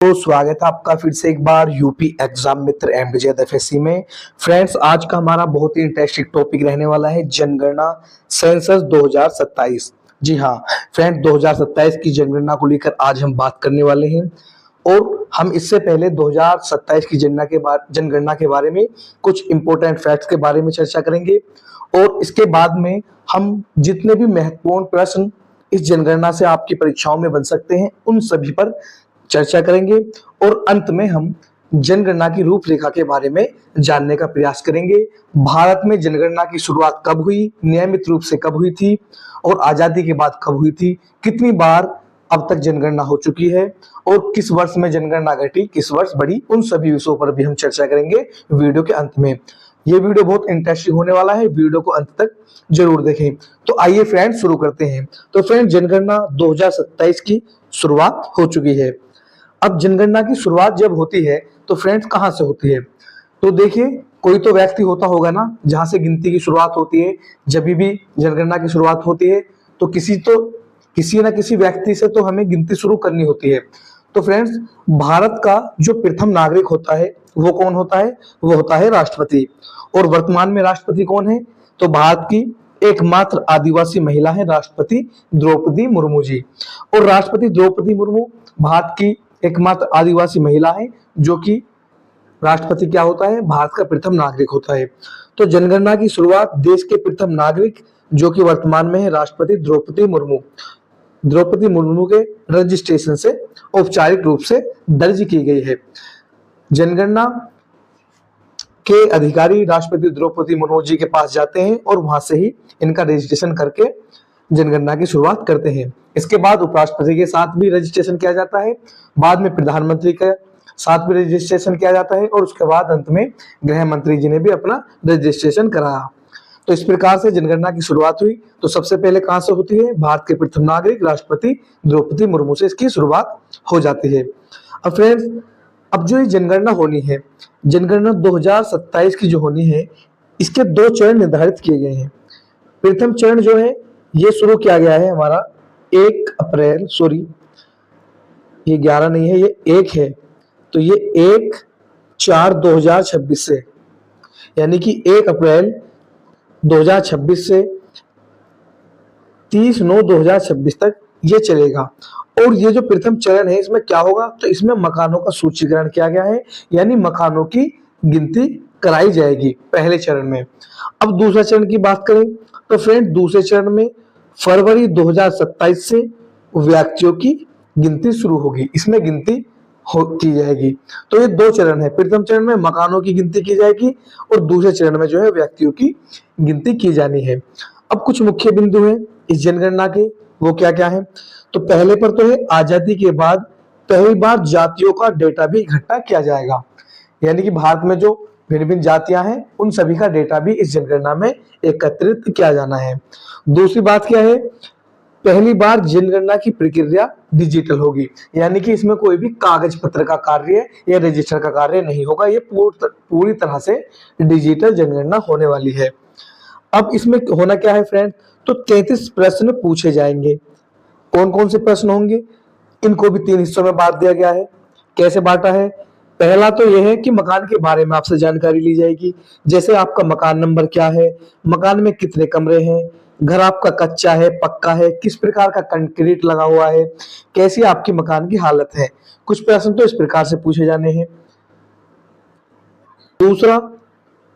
तो स्वागत है आपका फिर से एक बार यूपी एग्जाम मित्र एमडीजेड में। फ्रेंड्स, आज का हमारा बहुत ही इंटरेस्टिंग टॉपिक रहने वाला है जनगणना सेंसस 2027। जी हाँ फ्रेंड, 2027 की जनगणना को लेकर आज हम बात करने वाले हैं। और हम इससे पहले 2027 की जनगणना के बारे में कुछ इंपॉर्टेंट फैक्ट्स के बारे में चर्चा करेंगे। और इसके बाद में हम जितने भी महत्वपूर्ण प्रश्न इस जनगणना से आपकी परीक्षाओं में बन सकते हैं उन सभी पर चर्चा करेंगे। और अंत में हम जनगणना की रूपरेखा के बारे में जानने का प्रयास करेंगे। भारत में जनगणना की शुरुआत कब हुई, नियमित रूप से कब हुई थी और आजादी के बाद कब हुई थी, कितनी बार अब तक जनगणना हो चुकी है और किस वर्ष में जनगणना घटी, किस वर्ष बढ़ी, उन सभी विषयों पर भी हम चर्चा करेंगे वीडियो के अंत में। ये वीडियो बहुत इंटरेस्टिंग होने वाला है, वीडियो को अंत तक जरूर देखें। तो आइए फ्रेंड शुरू करते हैं। तो फ्रेंड, जनगणना 2027 की शुरुआत हो चुकी है। अब जनगणना की शुरुआत जब होती है तो फ्रेंड्स कहाँ से होती है? तो देखिए, कोई तो व्यक्ति होता होगा ना जहां से गिनती की शुरुआत होती है। जब भी जनगणना की शुरुआत होती है तो किसी ना किसी व्यक्ति से तो हमें गिनती शुरू करनी होती है। तो फ्रेंड्स, भारत का जो प्रथम नागरिक होता है वो कौन होता है? वो होता है राष्ट्रपति। और वर्तमान में राष्ट्रपति कौन है? तो भारत की एकमात्र आदिवासी महिला है राष्ट्रपति द्रौपदी मुर्मू जी। और राष्ट्रपति द्रौपदी मुर्मू भारत की एकमात्र आदिवासी महिला है जो कि राष्ट्रपति क्या होता है? भारत का प्रथम नागरिक होता है। तो जनगणना की शुरुआत देश के प्रथम नागरिक जो कि वर्तमान में है राष्ट्रपति द्रौपदी मुर्मू के रजिस्ट्रेशन से औपचारिक रूप से दर्ज की गई है। जनगणना के अधिकारी राष्ट्रपति द्रौपदी मुर्मू जी के पास जाते हैं और वहां से ही इनका रजिस्ट्रेशन करके जनगणना की शुरुआत करते हैं। इसके बाद उपराष्ट्रपति के साथ भी रजिस्ट्रेशन किया जाता है, बाद में प्रधानमंत्री के साथ भी रजिस्ट्रेशन किया जाता है और उसके बाद अंत में गृह मंत्री जी ने भी अपना रजिस्ट्रेशन कराया। तो इस प्रकार से जनगणना की शुरुआत हुई। तो सबसे पहले कहां से होती है? भारत के प्रथम नागरिक राष्ट्रपति द्रौपदी मुर्मू से इसकी शुरुआत हो जाती है। अब फ्रेंड्स, अब जो ये जनगणना होनी है, जनगणना 2027 की जो होनी है, इसके दो चरण निर्धारित किए गए हैं। प्रथम चरण जो है ये शुरू किया गया है हमारा 1 अप्रैल, सॉरी ये 11 नहीं है, ये 1 है। तो ये 1/4/2026 से, यानी कि 1 अप्रैल 2026 से 30/9/2026 तक ये चलेगा। और ये जो प्रथम चरण है इसमें क्या होगा? तो इसमें मकानों का सूचीकरण किया गया है, यानी मकानों की गिनती कराई जाएगी पहले चरण में। अब दूसरा चरण की बात करें तो फ्रेंड, दूसरे चरण में फरवरी 2027 से व्यक्तियों की गिनती शुरू होगी, इसमें गिनती की जाएगी। तो ये दो चरण है। प्रथम चरण में मकानों की गिनती की जाएगी और दूसरे चरण में जो है व्यक्तियों की गिनती की जानी है। अब कुछ मुख्य बिंदु हैं इस जनगणना के, वो क्या क्या है? तो पहले पर तो है आजादी के बाद पहली बार जातियों का डेटा भी इकट्ठा किया जाएगा, यानी कि भारत में जो भिन्न भिन्न जातियां हैं उन सभी का डेटा भी इस जनगणना में एकत्रित किया जाना है। दूसरी बात क्या है? पहली बार जनगणना की प्रक्रिया डिजिटल होगी, यानी कि इसमें कोई भी कागज पत्र का कार्य या रजिस्टर का कार्य नहीं होगा। ये पूरी तरह से डिजिटल जनगणना होने वाली है। अब इसमें होना क्या है फ्रेंड? तो 33 प्रश्न पूछे जाएंगे। कौन कौन से प्रश्न होंगे? इनको भी 3 हिस्सों में बांट दिया गया है। कैसे बांटा है? पहला तो यह है कि मकान के बारे में आपसे जानकारी ली जाएगी, जैसे आपका मकान नंबर क्या है, मकान में कितने कमरे हैं, घर आपका कच्चा है, पक्का है, किस प्रकार का कंक्रीट लगा हुआ है, कैसी आपकी मकान की हालत है। कुछ प्रश्न तो इस प्रकार से पूछे जाने हैं। दूसरा,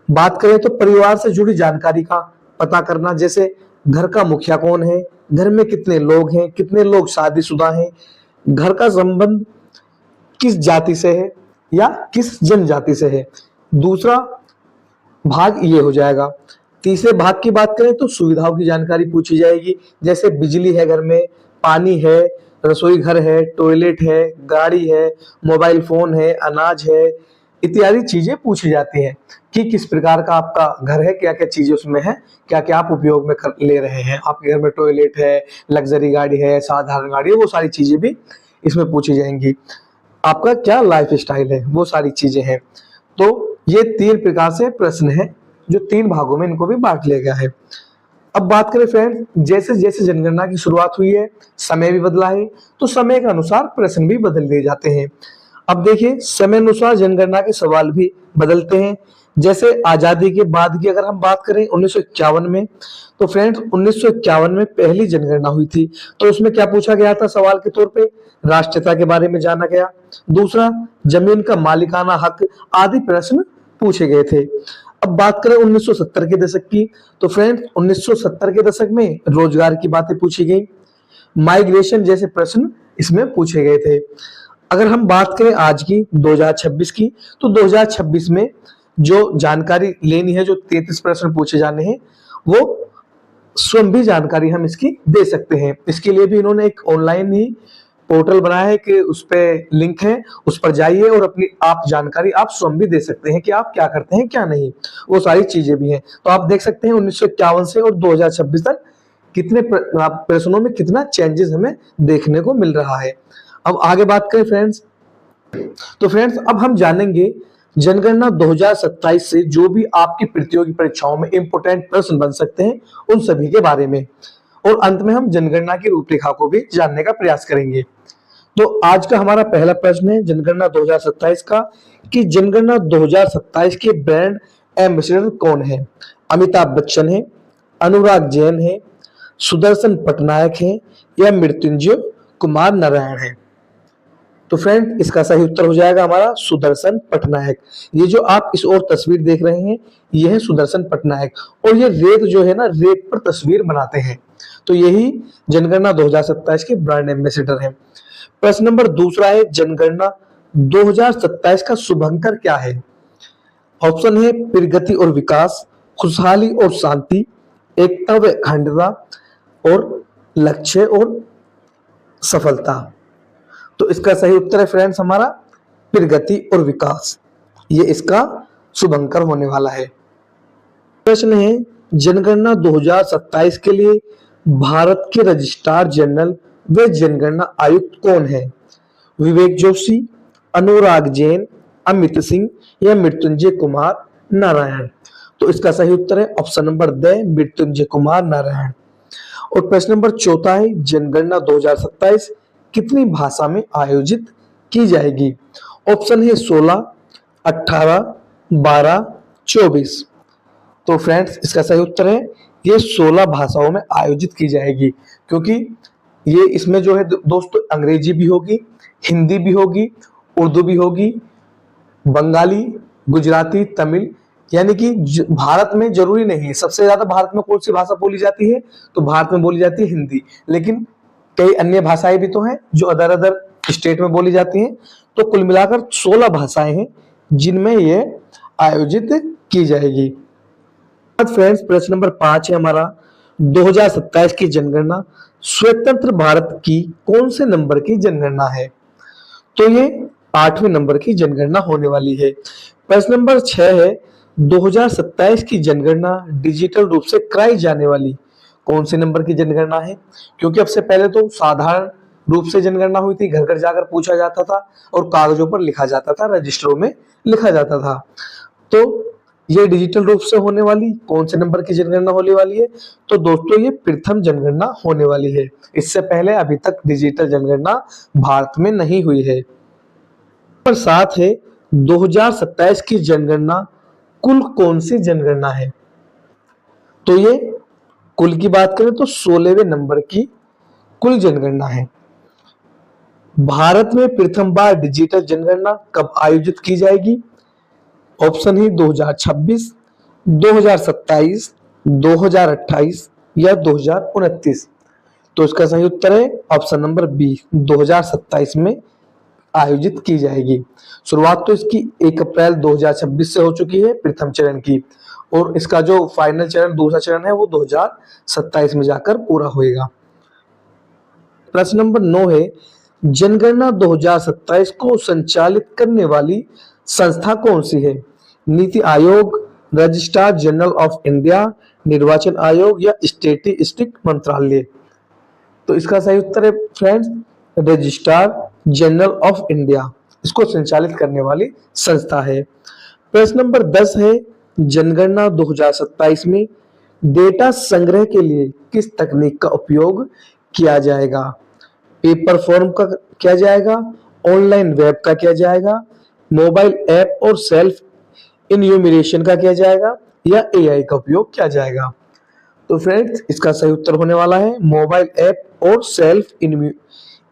बात करें तो परिवार से जुड़ी जानकारी का पता करना, जैसे घर का मुखिया कौन है, घर में कितने लोग हैं, कितने लोग शादीशुदा हैं, घर का संबंध किस जाति से है या किस जनजाति से है। दूसरा भाग ये हो जाएगा। तीसरे भाग की बात करें तो सुविधाओं की जानकारी पूछी जाएगी, जैसे बिजली है घर में, पानी है, रसोई घर है, टॉयलेट है, गाड़ी है, मोबाइल फोन है, अनाज है, इत्यादि चीजें पूछी जाती हैं कि किस प्रकार का आपका घर है, क्या क्या चीजें उसमें है, क्या क्या आप उपयोग में ले रहे हैं। आपके घर में टॉयलेट है, लग्जरी गाड़ी है, साधारण गाड़ी है, वो सारी चीजें भी इसमें पूछी जाएंगी। आपका क्या लाइफ स्टाइल है, वो सारी चीजें हैं। तो ये 3 प्रकार से प्रश्न है जो 3 भागों में इनको भी बांट लिया गया है। अब बात करें फ्रेंड, जैसे जैसे जनगणना की शुरुआत हुई है समय भी बदला है, तो समय के अनुसार प्रश्न भी बदल दिए जाते हैं। अब देखिए समय अनुसार जनगणना के सवाल भी बदलते हैं। जैसे आजादी के बाद की अगर हम बात करें 1951 में, तो फ्रेंड्स 1951 में पहली जनगणना हुई थी। तो उसमें क्या पूछा गया था सवाल के तौर पे? राष्ट्रीयता के बारे में जाना गया। दूसरा, जमीन का मालिकाना हक आदि प्रश्न पूछे गए थे। अब बात करें 1970 के दशक की, तो फ्रेंड्स 1970 के दशक में रोजगार की बातें पूछी गई, माइग्रेशन जैसे प्रश्न इसमें पूछे गए थे। अगर हम बात करें आज की 2026 की, तो 2026 में जो जानकारी लेनी है, जो 33 प्रश्न पूछे जाने हैं, वो स्वयं भी जानकारी हम इसकी दे सकते हैं। इसके लिए भी इन्होंने एक ऑनलाइन ही पोर्टल बनाया है कि उस पे लिंक है, उस पर जाइए और अपनी आप जानकारी आप स्वयं भी दे सकते हैं कि आप क्या करते हैं क्या नहीं, वो सारी चीजें भी हैं। तो आप देख सकते हैं 1951 से और 2026 तक कितने प्रश्नों में कितना चेंजेस हमें देखने को मिल रहा है। अब आगे बात करें फ्रेंड्स, तो फ्रेंड्स अब हम जानेंगे जनगणना 2027 से जो भी आपकी प्रतियोगी परीक्षाओं में इंपोर्टेंट प्रश्न बन सकते हैं उन सभी के बारे में, और अंत में हम जनगणना की रूपरेखा को भी जानने का प्रयास करेंगे। तो आज का हमारा पहला प्रश्न है जनगणना 2027 का, कि जनगणना 2027 के ब्रांड एम्बेसडर कौन है? अमिताभ बच्चन है, अनुराग जैन है, सुदर्शन पटनायक है, या मृत्युंजय कुमार नारायण है? तो फ्रेंड इसका सही उत्तर हो जाएगा हमारा सुदर्शन पटनायक। ये जो आप इस ओर तस्वीर देख रहे हैं, ये है सुदर्शन पटनायक, और ये रेत जो है ना, रेत पर तस्वीर बनाते हैं। तो यही जनगणना 2027 के ब्रांड एम्बेसडर हैं। प्रश्न नंबर दूसरा है जनगणना 2027 का शुभंकर क्या है? ऑप्शन है प्रगति और विकास, खुशहाली और शांति, एकता व अखंडता, और लक्ष्य और सफलता। तो इसका सही उत्तर है फ्रेंड्स हमारा प्रगति और विकास, ये इसका शुभंकर होने वाला है। प्रश्न है जनगणना 2027 के लिए भारत के रजिस्ट्रार जनरल व जनगणना आयुक्त कौन है? विवेक जोशी, अनुराग जैन, अमित सिंह, या मृत्युंजय कुमार नारायण? तो इसका सही उत्तर है option number the Mrityunjay Kumar Narayan. और प्रश्न नंबर चौथा है जनगणना 2027 कितनी भाषा में आयोजित की जाएगी? ऑप्शन है 16, 18, 12, 24। तो फ्रेंड्स इसका सही उत्तर है ये 16 भाषाओं में आयोजित की जाएगी, क्योंकि ये इसमें जो है दोस्तों अंग्रेजी भी होगी, हिंदी भी होगी, उर्दू भी होगी, बंगाली, गुजराती, तमिल, यानी कि भारत में जरूरी नहीं है सबसे ज्यादा भारत में कौन सी भाषा बोली जाती है, तो भारत में बोली जाती है हिंदी, लेकिन कई अन्य भाषाएं भी तो हैं जो अदर अदर स्टेट में बोली जाती हैं। तो कुल मिलाकर 16 भाषाएं हैं जिनमें ये आयोजित की जाएगी। फ्रेंड्स प्रश्न नंबर 5 है हमारा 2027 की जनगणना स्वतंत्र भारत की कौन से नंबर की जनगणना है? तो ये 8वें नंबर की जनगणना होने वाली है। प्रश्न नंबर 6 है 2027 की जनगणना डिजिटल रूप से कराई जाने वाली कौन से नंबर की जनगणना है? क्योंकि अब से पहले तो साधारण रूप से जनगणना हुई थी, घर घर जाकर पूछा जाता था और कागजों पर लिखा जाता था, रजिस्टरों में लिखा जाता था। तो ये डिजिटल रूप से होने वाली कौन से नंबर की जनगणना होने वाली है? तो दोस्तों ये प्रथम जनगणना होने वाली है। इससे पहले अभी तक डिजिटल जनगणना भारत में नहीं हुई है। नंबर 7 है 2027 की जनगणना कुल कौन सी जनगणना है? तो ये कुल की बात करें तो 16वें नंबर की कुल जनगणना है। भारत में प्रथम बार डिजिटल जनगणना कब आयोजित की जाएगी? ऑप्शन है 2026, 2027, 2028 या 2029। तो इसका सही उत्तर है ऑप्शन नंबर बी 2027 में आयोजित की जाएगी। शुरुआत तो इसकी 1 अप्रैल 2026 से हो चुकी है प्रथम चरण की, और इसका जो फाइनल चरण दूसरा चरण है वो 2027 में जाकर पूरा होएगा। प्रश्न नंबर 9 है जनगणना 2027 को संचालित करने वाली संस्था कौन सी है? NITI Aayog, registrar general of India, निर्वाचन आयोग या स्टैटिस्टिक मंत्रालय? तो इसका सही उत्तर है friends registrar general of India, इसको संचालित करने वाली संस्था है। प्रश्न नंबर 10 है जनगणना 2027 में डेटा संग्रह के लिए किस तकनीक का उपयोग किया जाएगा? पेपर फॉर्म का किया जाएगा, ऑनलाइन वेब का किया जाएगा, मोबाइल ऐप और सेल्फ इन्यूमरेशन का किया जाएगा, या एआई का उपयोग किया जाएगा? तो फ्रेंड्स इसका सही उत्तर होने वाला है मोबाइल ऐप और सेल्फ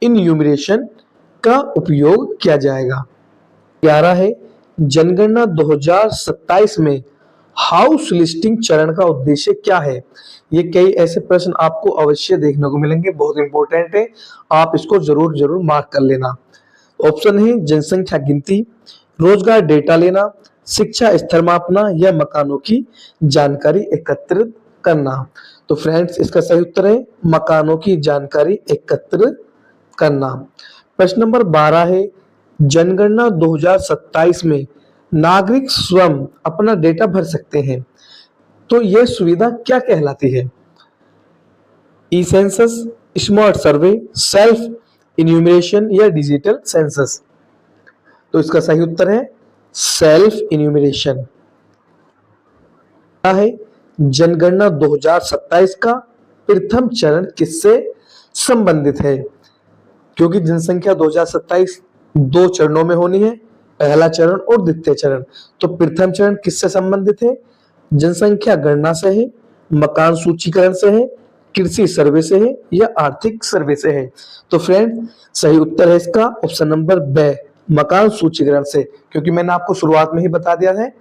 इन्यूमरेशन का उपयोग किया जाएगा। 11 है जनगणना 2027 में हाउस लिस्टिंग चरण का उद्देश्य क्या है? ये कई ऐसे प्रश्न आपको अवश्य देखने को मिलेंगे, बहुत इंपॉर्टेंट है, आप इसको जरूर जरूर मार्क कर लेना। ऑप्शन है जनसंख्या गिनती, रोजगार डेटा लेना, शिक्षा स्तर मापना, या मकानों की जानकारी एकत्रित करना। तो फ्रेंड्स इसका सही उत्तर है मकानों की जानकारी एकत्र करना। प्रश्न नंबर 12 है जनगणना 2027 में नागरिक स्वयं अपना डेटा भर सकते हैं, तो यह सुविधा क्या कहलाती है? ई सेंसस, स्मार्ट सर्वे, सेल्फ इन्यूमरेशन, या डिजिटल सेंसस? तो इसका सही उत्तर है सेल्फ इन्यूमरेशन। है जनगणना 2027 का प्रथम चरण किससे संबंधित है? क्योंकि जनसंख्या 2027 दो चरणों में होनी है, पहला चरण और द्वितीय चरण। तो प्रथम चरण किससे संबंधित है? जनसंख्या गणना से है, मकान सूचीकरण से है, कृषि सर्वे से है, या आर्थिक सर्वे से है? तो फ्रेंड सही उत्तर है इसका ऑप्शन नंबर ब, मकान सूचीकरण से। क्योंकि मैंने आपको शुरुआत में ही बता दिया है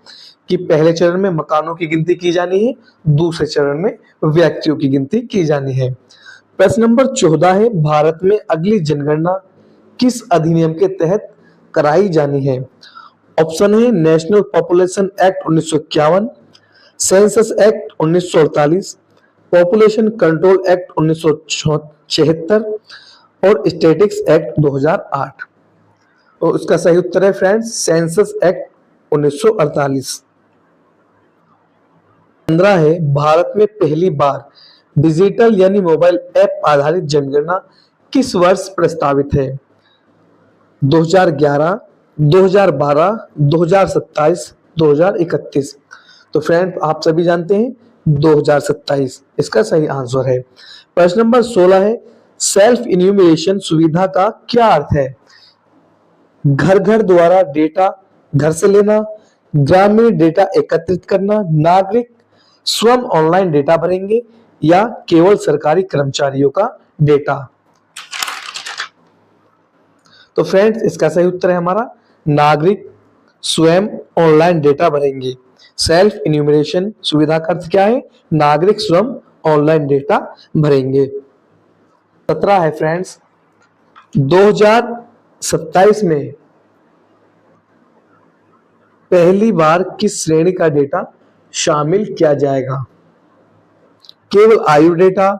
कि पहले चरण में मकानों की गिनती की जानी है, दूसरे चरण में व्यक्तियों की गिनती की जानी है। प्रश्न नंबर 14 है भारत में अगली जनगणना किस अधिनियम के तहत कराई जानी है? ऑप्शन है national population act 1951, census act 1948, population control act 1976 और स्टैटिस्टिक्स एक्ट 2008। तो इसका सही उत्तर है फ्रेंड्स सेंसस एक्ट 1948। 15 है भारत में पहली बार डिजिटल यानी मोबाइल ऐप आधारित जनगणना किस वर्ष प्रस्तावित है? 2011, 2012, 2027, 2031? तो फ्रेंड आप सभी जानते हैं 2027 इसका सही आंसर है। प्रश्न नंबर 16 है सेल्फ इन्यूमरेशन सुविधा का क्या अर्थ है? घर घर द्वारा डेटा घर से लेना, ग्रामीण डेटा एकत्रित करना, नागरिक स्वयं ऑनलाइन डेटा भरेंगे, या केवल सरकारी कर्मचारियों का डेटा? तो फ्रेंड्स इसका सही उत्तर है हमारा नागरिक स्वयं ऑनलाइन डेटा भरेंगे। सेल्फ इन्यूमरेशन सुविधा का अर्थ क्या है? नागरिक स्वयं ऑनलाइन डेटा भरेंगे। 17 है फ्रेंड्स 2027 में पहली बार किस श्रेणी का डेटा शामिल किया जाएगा? केवल आयु डेटा,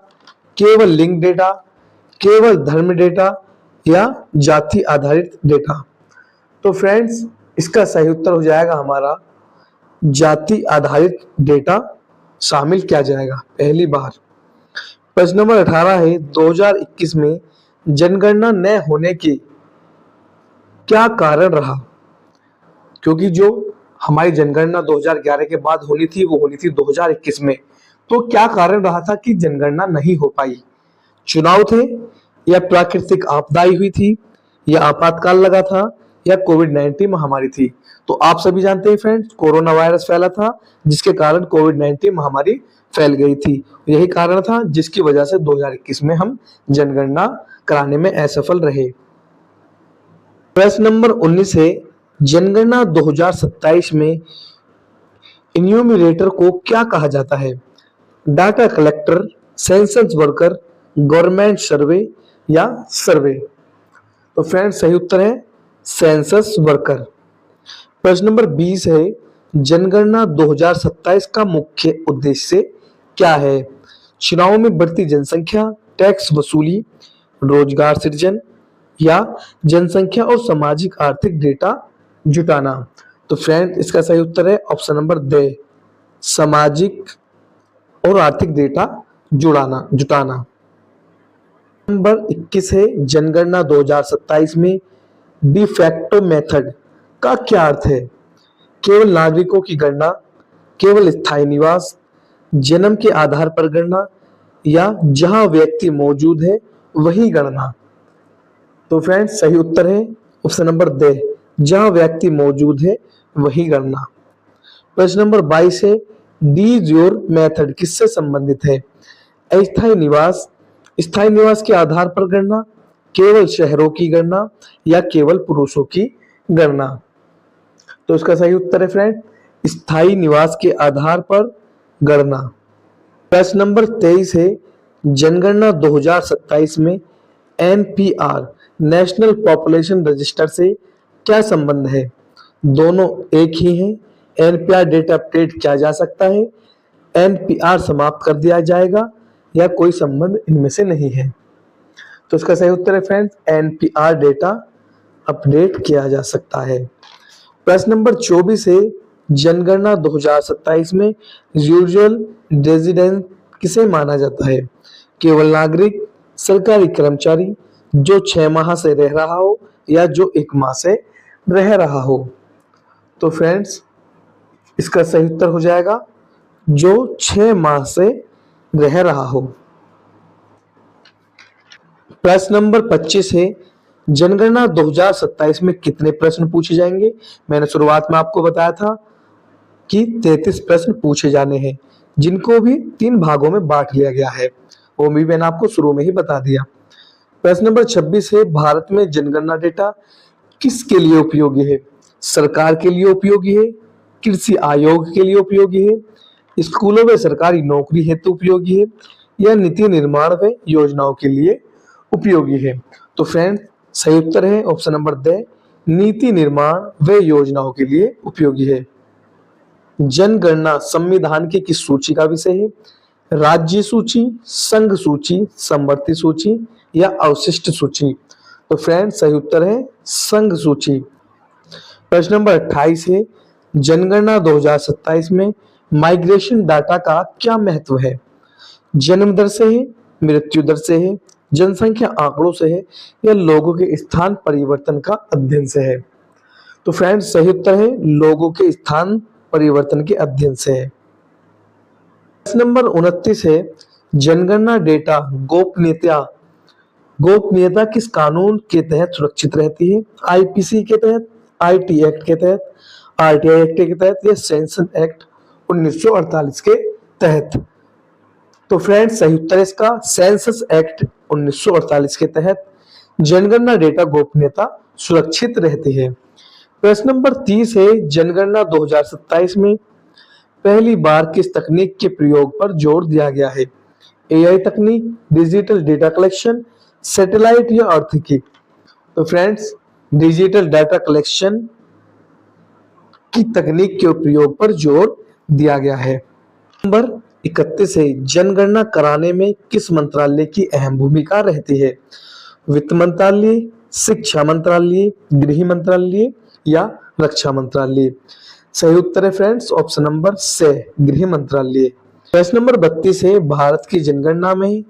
केवल लिंग डेटा, केवल धर्म डेटा, या जाति आधारित डेटा? तो फ्रेंड्स इसका सही उत्तर हो जाएगा हमारा जाति आधारित डेटा शामिल किया जाएगा पहली बार। प्रश्न नंबर 18 है 2021 में जनगणना न होने की क्या कारण रहा? क्योंकि जो हमारी जनगणना 2011 के बाद होनी थी वो होनी थी 2021 में, तो क्या कारण रहा था कि जनगणना नहीं हो पाई? चुनाव थे, या प्राकृतिक आपदाएं हुई थी, या आपातकाल लगा था, या कोविड-19 महामारी थी? तो आप सभी जानते हैं फ्रेंड्स कोरोना वायरस फैला था जिसके कारण कोविड-19 महामारी फैल गई थी। यही कारण था जिसकी वजह से 2021 में हम जनगणना कराने में असफल रहे। प्रश्न नंबर 19 है जनगणना 2027 में इन्यूमरेटर को क्या कहा जाता है? Data collector, census worker, government survey, या सर्वे? तो फ्रेंड्स सही उत्तर है सेंसस वर्कर। प्रश्न नंबर 20 है जनगणना 2027 का मुख्य उद्देश्य क्या है? चुनाव में बढ़ती जनसंख्या, टैक्स वसूली, रोजगार सृजन, या जनसंख्या और सामाजिक आर्थिक डेटा जुटाना? तो फ्रेंड इसका सही उत्तर है ऑप्शन नंबर ड, सामाजिक और आर्थिक डेटा जुटाना। नंबर 21 है जनगणना 2027 में डिफैक्टो मेथड का क्या अर्थ है? केवल नागरिकों की गणना, केवल स्थायी निवास, जन्म के आधार पर गणना, या जहां व्यक्ति मौजूद है वही गणना? तो फ्रेंड्स सही उत्तर है ऑप्शन नंबर द, जहां व्यक्ति मौजूद है वही गणना। प्रश्न नंबर 22 है, डीज योर मेथड किससे संबंधित है? अस्थायी निवास, स्थायी निवास के आधार पर गणना, केवल शहरों की गणना या केवल पुरुषों की गणना। तो इसका सही उत्तर है फ्रेंड, स्थायी निवास के आधार पर गणना। प्रश्न नंबर 23 है, जनगणना 2027 में एनपीआर नेशनल पॉपुलेशन रजिस्टर से क्या संबंध है? दोनों एक ही हैं। एनपीआर डेटा अपडेट किया जा सकता है, एनपीआर समाप्त कर दिया जाएगा, या कोई संबंध इनमें से नहीं है। तो इसका सही उत्तर है फ्रेंड्स, एनपीआर डेटा अपडेट किया जा सकता है। प्रश्न नंबर 24 है, जनगणना 2027 में यूजुअल रेजिडेंट किसे माना जाता है? केवल नागरिक, सरकारी कर्मचारी, जो 6 माह से रह रहा हो, या जो 1 माह से रह रहा हो। तो फ्रेंड्स इसका सही उत्तर हो जाएगा जो 6 माह से रह रहा हो। प्रश्न नंबर 25 है, जनगणना 2027 में कितने प्रश्न पूछे जाएंगे? मैंने शुरुआत में आपको बताया था कि 33 प्रश्न पूछे जाने हैं, जिनको भी 3 भागों में बांट लिया गया है, वो भी मैंने आपको शुरू में ही बता दिया। प्रश्न नंबर 26 है, भारत में जनगणना डेटा किसके लिए उपयोगी है? सरकार के लिए उपयोगी है, कृषि आयोग के लिए उपयोगी है, स्कूलों में सरकारी नौकरी हेतु उपयोगी है, या नीति निर्माण व योजनाओं के लिए उपयोगी है? तो फ्रेंड सही उत्तर है ऑप्शन नंबर द, नीति निर्माण व योजनाओं के लिए उपयोगी है। जनगणना संविधान की किस सूची का विषय है? राज्य सूची, संघ सूची, समवर्ती सूची, या अवशिष्ट सूची? तो फ्रेंड सही उत्तर है संघ सूची। प्रश्न नंबर 28 है, जनगणना 2027 में माइग्रेशन डाटा का क्या महत्व है? जन्म दर से है, मृत्यु दर से है, जनसंख्या आंकड़ों से है, या लोगों के स्थान परिवर्तन का अध्ययन से है? तो फ्रेंड्स सही उत्तर है लोगों के स्थान परिवर्तन के अध्ययन से है। प्रश्न नंबर 29 है, जनगणना डेटा गोपनीयता किस कानून के तहत सुरक्षित रहती है? आईपीसी के तहत, आईटी एक्ट के तहत, आरटीआई एक्ट के तहत, या सेंसन एक्ट 1948 के तहत? तो फ्रेंड्स सही उत्तर है इसका सेंसस एक्ट 1948 के तहत जनगणना डेटा गोपनीयता सुरक्षित रहती है। प्रश्न नंबर 30 है, जनगणना 2027 में पहली बार किस तकनीक के प्रयोग पर जोर दिया गया है? एआई तकनीक, डिजिटल डेटा कलेक्शन, सैटेलाइट, या आर्थिकी? तो फ्रेंड्स डिजिटल डाटा कलेक्शन की तकनीक के प्रयोग पर जोर दिया गया है। नंबर 31 है, जनगणना कराने में किस मंत्रालय की अहम भूमिका रहती है? वित्त मंत्रालय, शिक्षा मंत्रालय, गृह मंत्रालय, या रक्षा मंत्रालय? सही उत्तर है फ्रेंड्स ऑप्शन नंबर से, गृह मंत्रालय। प्रश्न नंबर 32 है, भारत की जनगणना में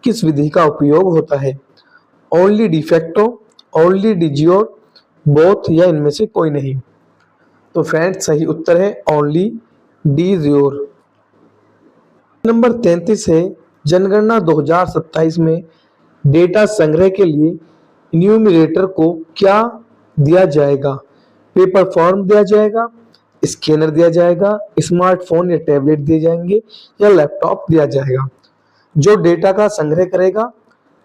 किस विधि का उपयोग होता है? ओनली डिफेक्टो, ओनली डिजियोर, बोथ, या इनमें से कोई नहीं? तो फ्रेंड्स सही उत्तर है ओनली डिजियोर। नंबर 33 है, जनगणना 2027 में डेटा संग्रह के लिए न्यूमरेटर को क्या दिया जाएगा? पेपर फॉर्म दिया जाएगा, स्कैनर दिया जाएगा, स्मार्टफोन या टैबलेट दिए जाएंगे, या लैपटॉप दिया जाएगा? जो डेटा का संग्रह करेगा,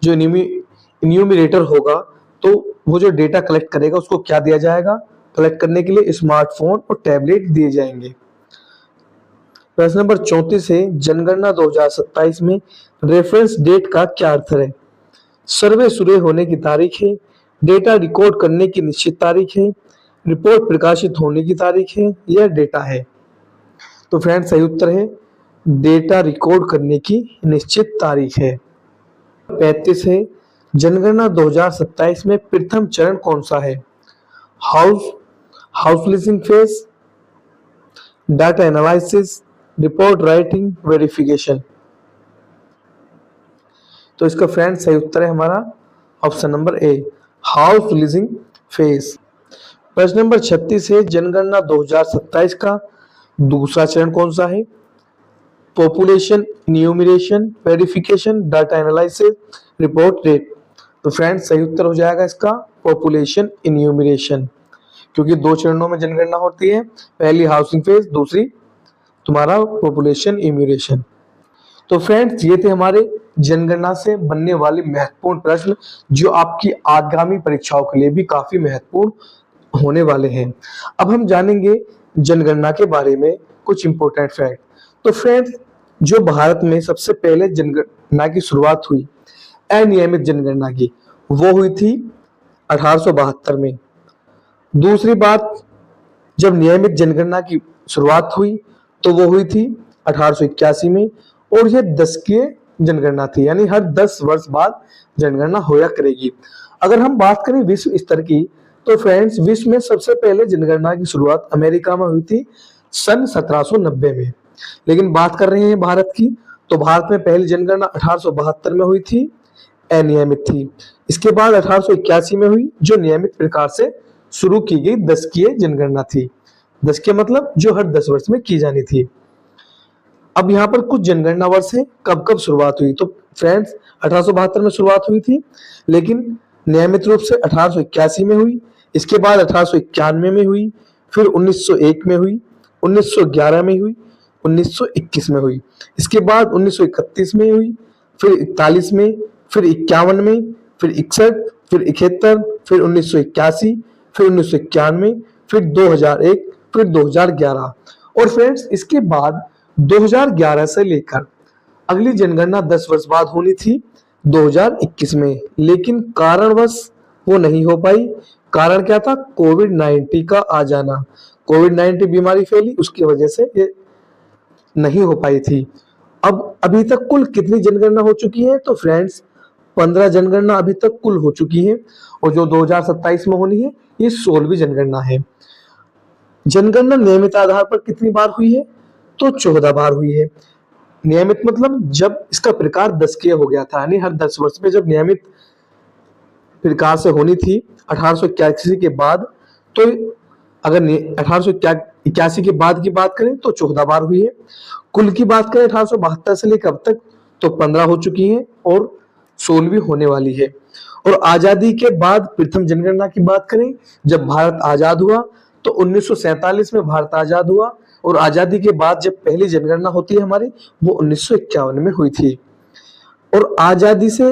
जो न्यूमरेटर होगा, तो वो जो डेटा कलेक्ट करेगा उसको क्या दिया जाएगा? कलेक्ट करने के लिए स्मार्टफोन और टैबलेट दिए जाएंगे। प्रश्न नंबर 34 है, जनगणना 2027 में रेफरेंस डेट का क्या अर्थ है? सर्वे शुरू होने की तारीख है, डेटा रिकॉर्ड करने की निश्चित तारीख है, रिपोर्ट प्रकाशित होने की तारीख है, या डेटा है? तो फ्रेंड्स सही उत्तर है डेटा रिकॉर्ड करने की निश्चित तारीख है। 35 है, जनगणना 2027 में प्रथम चरण कौन सा है? House listing phase, data analysis, report writing, verification? तो इसका फ्रेंड सही उत्तर है हमारा option number A, house leasing phase. प्रश्न नंबर 36 है, जनगणना 2027 का दूसरा चरण कौन सा है? Population numeration, verification, data analysis, report rate? तो फ्रेंड सही उत्तर हो जाएगा इसका पॉपुलेशन इन्यूमरेशन, क्योंकि दो चरणों में जनगणना होती है, पहली हाउसिंग फेज, दूसरी तुम्हारा पॉपुलेशन इन्यूमरेशन। तो फ्रेंड्स ये थे हमारे जनगणना से बनने वाले महत्वपूर्ण प्रश्न जो आपकी आगामी परीक्षाओं के लिए भी काफी महत्वपूर्ण होने वाले हैं। अब हम जानेंगे जनगणना के बारे में कुछ इंपॉर्टेंट फैक्ट। तो फ्रेंड्स जो भारत में सबसे पहले जनगणना की शुरुआत हुई, अनियमित जनगणना की, वो हुई थी 1872 में। दूसरी बात, जब नियमित जनगणना की शुरुआत हुई तो वो हुई थी 1881 में, और ये 10कीय जनगणना थी, यानी हर 10 वर्ष बाद जनगणना होया करेगी। अगर हम बात करें विश्व स्तर की, तो फ्रेंड्स विश्व में सबसे पहले जनगणना की शुरुआत अमेरिका में हुई थी सन 1790 में। लेकिन बात कर रहे हैं भारत की, तो भारत में पहली जनगणना 1872 में हुई थी, अनियमित थी। इसके बाद 1881 में हुई, जो नियमित प्रकार से शुरू की गई 10कीय जनगणना थी। 10कीय मतलब जो हर 10 वर्ष में की जानी थी। अब यहाँ पर कुछ जनगणना वर्ष है, कब कब शुरुआत हुई। तो फ्रेंड्स 1872 में शुरुआत हुई थी, लेकिन नियमित रूप से 1881 में हुई। इसके बाद 1891 में हुई, फिर 1901 में हुई, 1911 में हुई, 1921 में हुई। इसके बाद 1931 में हुई, फिर 41 में, फिर 51 में, फिर 61, फिर 71, फिर 1981, फिर 1991, फिर 2001, फिर 2011। और फ्रेंड्स इसके बाद 2011 से लेकर अगली जनगणना 10 वर्ष बाद होनी थी 2021 में, लेकिन कारणवश वो नहीं हो पाई। कारण क्या था? कोविड-19 का आ जाना। कोविड-19 बीमारी फैली, उसकी वजह से ये नहीं हो पाई थी। अब अभी तक कुल कितनी जनगणना हो चुकी है? तो फ्रेंड्स 15 जनगणना अभी तक कुल हो चुकी है, और जो 2027 में होनी है ये 16वीं जनगणना है। जनगणना नियमित आधार पर कितनी बार हुई है? तो 14 बार हुई है। नियमित मतलब जब इसका प्रकार 10कीय हो गया था, यानी हर 10 वर्ष में जब नियमित प्रकार से होनी थी 1881 के बाद, तो अगर 1881 के बाद की बात करें तो 14 बार हुई है। कुल की बात करें 1872 से लेकर अब तक, तो 15 हो चुकी हैं और 16वीं होने वाली है। और आजादी के बाद प्रथम जनगणना की बात करें, जब भारत आजाद हुआ, तो 1947 में भारत आजाद हुआ, और आजादी के बाद जब पहली जनगणना होती है हमारी, वो 1951 में हुई थी। और आजादी से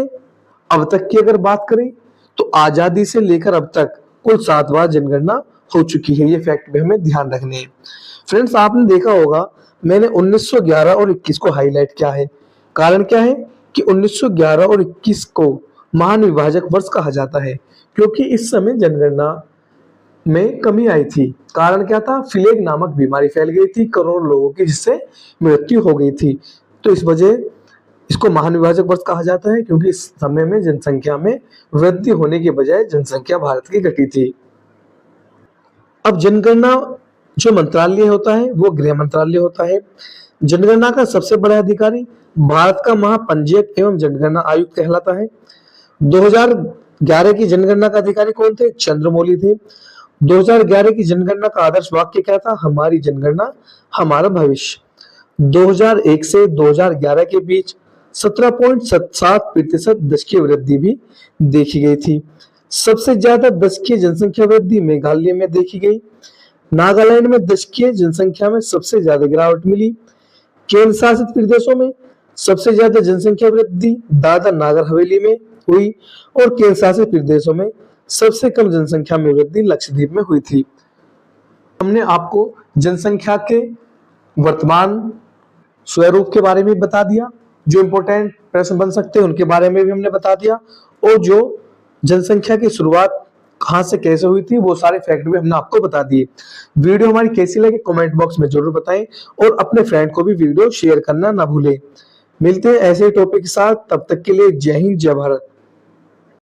अब तक की अगर बात करें, तो आजादी से लेकर अब तक कुल 7 बार जनगणना हो चुकी है। ये फैक्ट भी हमें ध्यान रखने हैं। फ्रेंड्स आपने देखा होगा मैंने 1911 और 21 को हाईलाइट किया है। कारण क्या है कि 1911 और 21 को महान विभाजक वर्ष कहा जाता है, क्योंकि इस समय जनगणना में कमी आई थी। कारण क्या था? प्लेग नामक बीमारी फैल गई थी करोड़ों लोगों की, जिससे मृत्यु हो गई थी। तो इस वजह इसको महान विभाजक वर्ष कहा जाता है, क्योंकि इस समय में जनसंख्या में वृद्धि होने के बजाय जनसंख्या भारत की घटी थी। अब जनगणना जो मंत्रालय होता है वो गृह मंत्रालय होता है। जनगणना का सबसे बड़ा अधिकारी भारत का महापंजीयक एवं जनगणना आयुक्त कहलाता है। 2011 की जनगणना का अधिकारी कौन थे? चंद्रमौली थे। 2011 की जनगणना का आदर्श वाक्य क्या था? हमारी जनगणना हमारा भविष्य। 2001 से 2011 के बीच 17.7% दशकीय वृद्धि भी देखी गई थी। सबसे ज्यादा दशकीय जनसंख्या वृद्धि मेघालय में देखी गई। नागालैंड में दशकीय जनसंख्या में सबसे ज्यादा गिरावट मिली। केंद्र शासित प्रदेशों में सबसे ज्यादा जनसंख्या वृद्धि दादरा नागर हवेली में हुई, और केंद्र शासित प्रदेशों में सबसे कम जनसंख्या में वृद्धि लक्षद्वीप में हुई थी। हमने आपको जनसंख्या के वर्तमान स्वरूप के बारे में बता दिया, जो इंपॉर्टेंट प्रश्न बन सकते हैं उनके बारे में भी हमने बता दिया, और जो जनसंख्या की शुरुआत कहां से कैसे हुई थी वो सारे फैक्ट भी हमने आपको बता दिए। वीडियो हमारी कैसी लगी कमेंट बॉक्स में जरूर बताएं, और अपने फ्रेंड को भी वीडियो शेयर करना ना भूलें। मिलते हैं ऐसे टॉपिक के साथ, तब तक के लिए जय हिंद जय भारत।